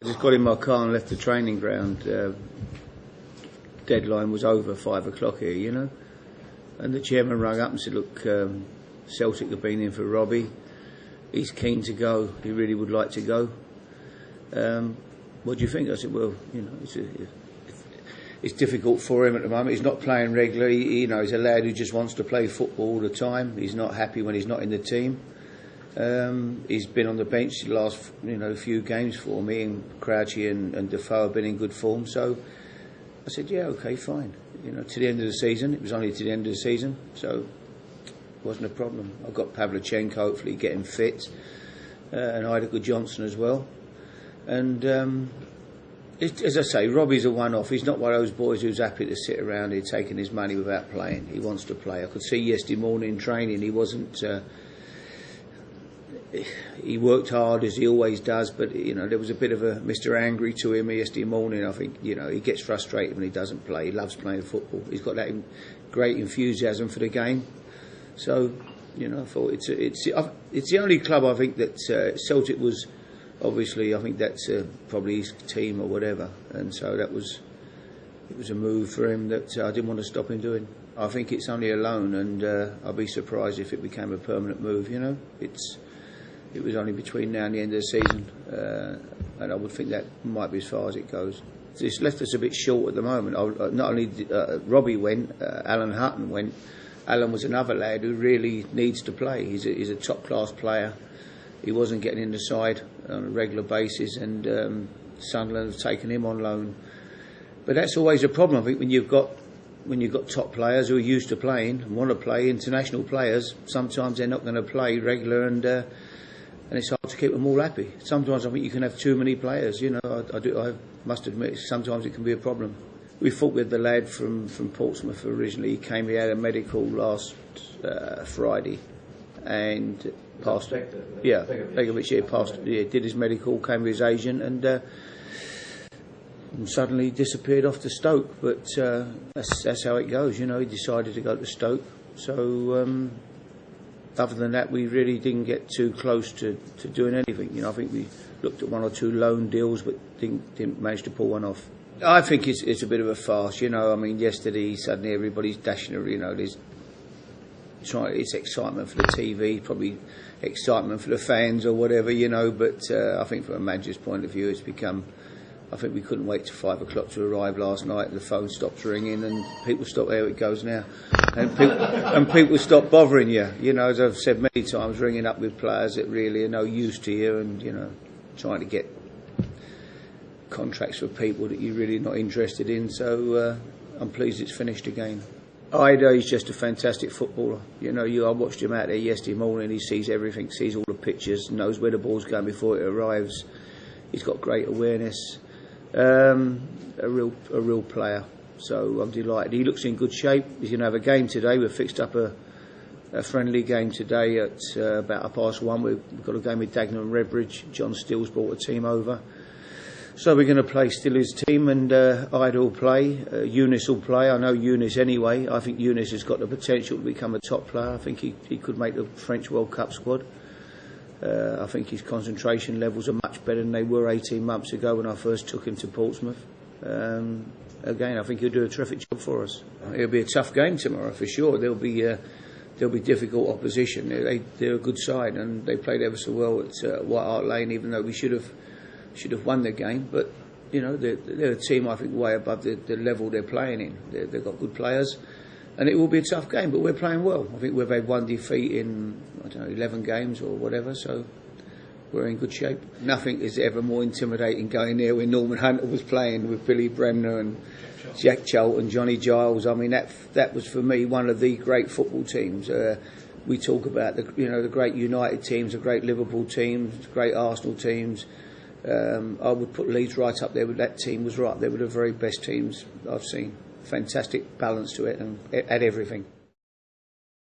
I just got in my car and left the training ground. Deadline was over 5 o'clock here, you know. And the chairman rang up and said, look, Celtic have been in for Robbie. He's keen to go. He really would like to go. What do you think? I said, well, you know, it's difficult for him at the moment. He's not playing regularly. You know, he's a lad who just wants to play football all the time. He's not happy when he's not in the team. He's been on the bench the last, few games for me, and Crouchy and Defoe have been in good form. So I said, yeah, okay, fine. To the end of the season. It was only to the end of the season, so it wasn't a problem. I've got Pavlyuchenko hopefully getting fit, and Ida Johnson as well. And as I say, Robbie's a one-off. He's not one of those boys who's happy to sit around here taking his money without playing. He wants to play. I could see yesterday morning in training he wasn't. He worked hard as he always does, but there was a bit of a Mr. Angry to him yesterday morning. I think he gets frustrated when he doesn't play. He loves playing football. He's got that great enthusiasm for the game. So I thought it's the only club I think that Celtic was. Obviously, I think that's probably his team or whatever, and so it was a move for him that I didn't want to stop him doing. I think it's only a loan, and I'd be surprised if it became a permanent move. It was only between now and the end of the season, and I would think that might be as far as it goes. It's left us a bit short at the moment. Not only did, Robbie went, Alan Hutton went. Alan was another lad who really needs to play. He's a top-class player. He wasn't getting in the side on a regular basis, and Sunderland have taken him on loan. But that's always a problem, I think, when you've got top players who are used to playing and want to play, international players. Sometimes they're not going to play regular, and it's hard to keep them all happy. Sometimes I think you can have too many players. I must admit, sometimes it can be a problem. We fought with the lad from Portsmouth originally. He came, he had a medical last Friday, and passed. Begovic passed. Yeah, did his medical, came with his agent, and suddenly disappeared off to Stoke. But that's how it goes. He decided to go to Stoke. So. Other than that, we really didn't get too close to doing anything. I think we looked at one or two loan deals, but didn't manage to pull one off. I think it's a bit of a farce. Yesterday suddenly everybody's dashing. There's it's excitement for the TV, probably excitement for the fans or whatever. But I think from a manager's point of view, it's become. I think we couldn't wait till 5 o'clock to arrive last night. The phone stopped ringing, and people stopped. There it goes now, and people stop bothering you. As I've said many times, ringing up with players that really are no use to you, and trying to get contracts for people that you're really not interested in. So I'm pleased it's finished again. Ida is just a fantastic footballer. I watched him out there yesterday morning. He sees everything, sees all the pictures, knows where the ball's going before it arrives. He's got great awareness. A real player. So I'm delighted. He looks in good shape. He's going to have a game today. We've fixed up a friendly game today at about 1:30. We've got a game with Dagenham and Redbridge. John Steele's brought a team over. So we're going to play Steele's team, and Ida will play. Eunice will play. I know Eunice anyway. I think Eunice has got the potential to become a top player. I think he could make the French World Cup squad. I think his concentration levels are much better than they were 18 months ago when I first took him to Portsmouth. Again, I think he'll do a terrific job for us. It'll be a tough game tomorrow for sure. There'll be difficult opposition. They're a good side, and they played ever so well at White Hart Lane, even though we should have won the game. But they're a team I think way above the level they're playing in. They've got good players. And it will be a tough game, but we're playing well. I think we've had one defeat in, 11 games or whatever, so we're in good shape. Nothing is ever more intimidating going there when Norman Hunter was playing with Billy Bremner and Jack Charlton, Johnny Giles. I mean, that was for me one of the great football teams. We talk about the great United teams, the great Liverpool teams, great Arsenal teams. I would put Leeds right up there with that team. Was right. They were the very best teams I've seen. Fantastic balance to it and at everything.